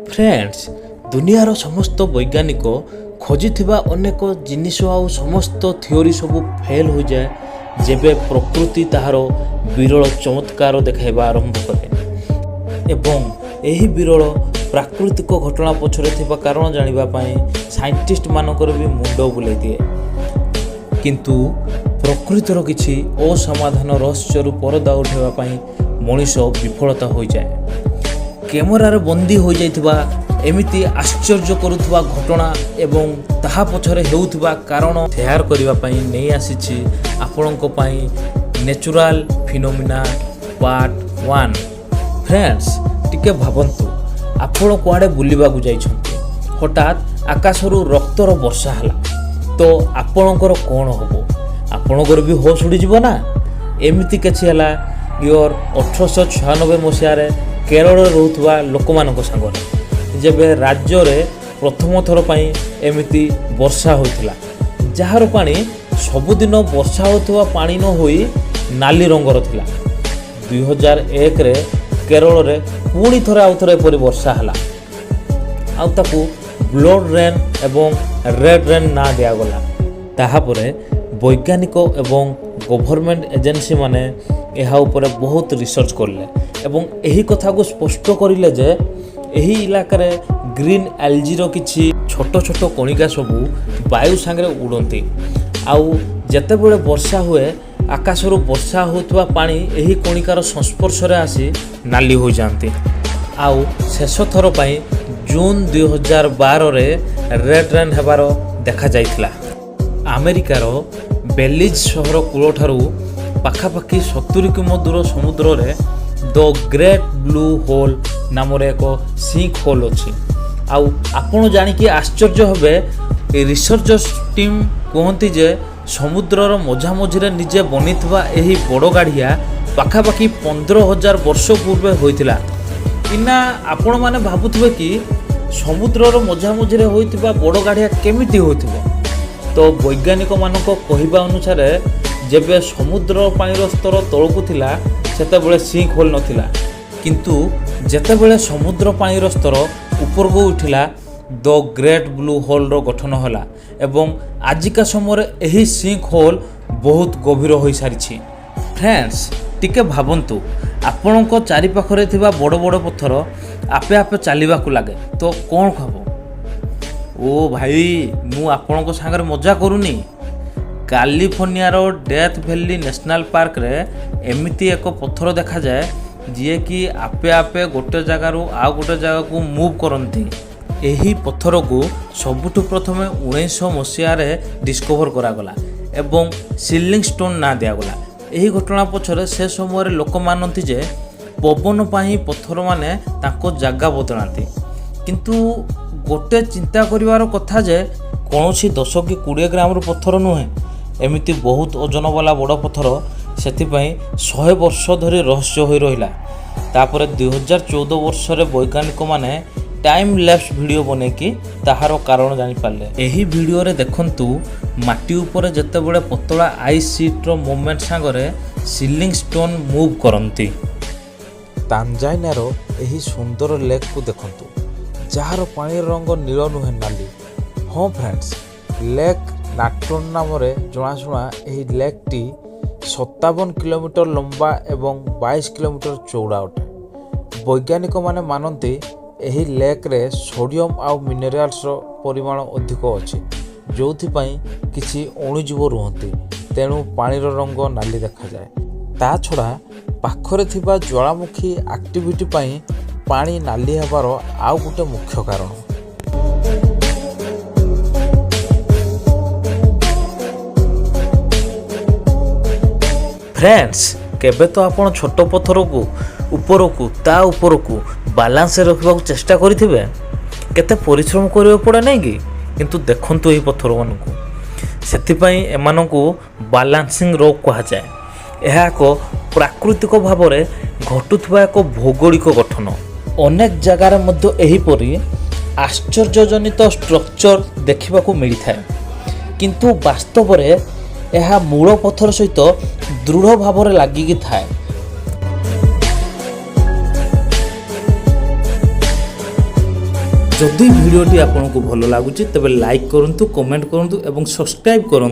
Friends दुनियार समस्त वैज्ञानिक खोजिथिबा अनेक जिनिस आउ समस्त थियोरी सब फेल हो जाए जेबे प्रकृति ताहार विरल चमत्कार देखाइबा आरंभ करे एवं एही विरल प्राकृतिक घटना पछरे थिबा कारण जानिबा पई साइंटिस्ट मानकर भी मुंड बुलाई दिए किंतु प्रकृतिर किछि असमाधान रहस्यरु परदा उठाइबा पई मनुष्य विफलता हो जाए। कैमेरार बंदी हो जाइथिबा एमिति आश्चर्य करुथबा घटना एवं ताहा पछरे हेउथबा कारण शेयर करिबा पई नै आसीछि आपणको पई नेचुरल फिनोमिना पार्ट 1। फ्रेंड्स टिके भाबंतु आपण कुआडे बुलिबा को जाइछन्ते हठात आकाशरु रक्तर वर्षा हला तो आपणकर कोन होबो आपणकर भी होश उड़ी जिवो ना। एमिति केछि हला इयर 1896 मसियारे केरल रोथुवा लोकमानक संगरे जेबे राज्य रे प्रथम थर पई एमिति वर्षा होइथिला जहार पानी सबुदिन वर्षा होथुवा पानी न होई नाली रंगर थिला। 2001 रे केरल रे पुणी थरे आउ थरे परि वर्षा हला आउ ताकू ब्लड रेन एवं रेड रेन ना दिया गला। ताहा परे वैज्ञानिक एवं गवर्नमेंट एजेंसी माने एहा उपरे बहुत रिसर्च करले एवं एही कथा को स्पष्ट करिले जे एही इलाका रे ग्रीन एल्जी रो किछि छोट छोट कणिका सबु वायु सांगरे उड़ंती आउ जेते बेले वर्षा हुए आकाशरु वर्षा होतबा पानी एही कणिकार संस्पर्श रे आसी नाली हो जांती आउ शेष थर पई जून 2012 रे रेड रेन हेबारो देखा जाइथिला। अमेरिकार बेलिज शहर कूल ठारू पाखापाखि 70 किमी दूर समुद्र रे द ग्रेट ब्लू होल नाम एक सिंक होल अच्छी आउ आपण जानिकी आश्चर्य होबे ए रिसर्च टीम कहती जे समुद्रर मझामझिरे निजे बनिथिबा एही बड़ गाढ़िया पाखापाखि 15,000 वर्ष पूर्वे होइथिला। इना आपण माने भाबुथिबे कि समुद्रर मझामझिरे होइथिबा बड़ गाढ़िया केमिति होइथिबो तो वैज्ञानिक मानक कहिबा अनुसार जेबे समुद्र पानीर स्तर तळकु थिला सेतेबेले सिंक होल नथिला किंतु जेतेबेले समुद्र पानीर स्तर ऊपर को उठिला द ग्रेट ब्लू होल रो गठन होला एवं आजिका समय एही सिंक होल बहुत गभीर होई सारिछि। फ्रेंड्स टिके भाबंतु आपणको चारि पाखरे थिबा बड़ बड़ पत्थर आपे आपे चलिबा को लागे तो कोन खबो ओ भाई मु आपणको संगे मजा करूनी कैलिफोर्निया रो डेथ वैली नेशनल पार्क रे एमिति एक पत्थर देखा जाए जी कि आपे आपे गोटे जगार आउ गोटे जगह को मूव करती। एही पत्थर को सबुठु प्रथमे 1900 मसीह डिस्कवर करागला एवं सिलिंग स्टोन ना दिगला। यही घटना पछरे से समय लोक मानती जे पवन पाई पत्थर माने ताको जगह बदलाती किंतु गोटे चिंता करिवार कथा जे कौनसी 10 कि 20 ग्राम रो पत्थर नुहे एमिति बहुत ओजन वाला बड़ पत्थर सेथिपाई 100 वर्ष धरी रहस्य होई रहिला। तापर 2014 वर्ष रे वैज्ञानिक माने टाइम लैप्स वीडियो बने कि ताहार कारण जानि पाले। एही वीडियो रे देखंतु माटी ऊपर जते बळे पतला आइस शीट रो मूवमेंट सांगरे सीलिंग स्टोन मूव करंती। तांजानिया रो एही सुंदर लेक को देखंतु जहार पानी रंग नील नुहे नाली। हाँ फ्रेंड्स लेक नाट्रोन नाम जनाशुना यही लेक टी 57 किलोमीटर लंबा एवं 22 किलोमीटर चौड़ा अटे। वैज्ञानिक माने मानती यही लेक रे सोडियम आउ मिनरल्स रो परिमाण अधिक अच्छी जो किसी अणुजीव रुहति तेणु पानी रंग नाली देखा जाए। ता छड़ा पाखरे थिबा ज्वालामुखी एक्टिविटी पई पानी नाली हेबार आउ गोटे मुख्य कारण। फ्रेंड्स केबे तो आपण छोट पत्थर को ऊपर को ता ऊपर को बैलेंस रखा चेष्टा करिथिबे केते परिश्रम करियो पड़े नहीं कि किंतु देखंतु एही पत्थर मानकु सेथिपई एमानकु बैलेंसिंग रॉक कहा जाए। यह एक प्राकृतिक भाव में घटुवा एक भौगोलिक गठन अनेक जगार मध्य एहीपरि आश्चर्यजनित स्ट्रक्चर देखा मिलता है किंतु वास्तव में यह मूल पत्थर सहित दृढ़ भाव में लगिकी थाए। जदि भिडियोटी आपको भल लगुच तेज लाइक करूँ, कमेंट करूँ और सब्सक्राइब करूँ।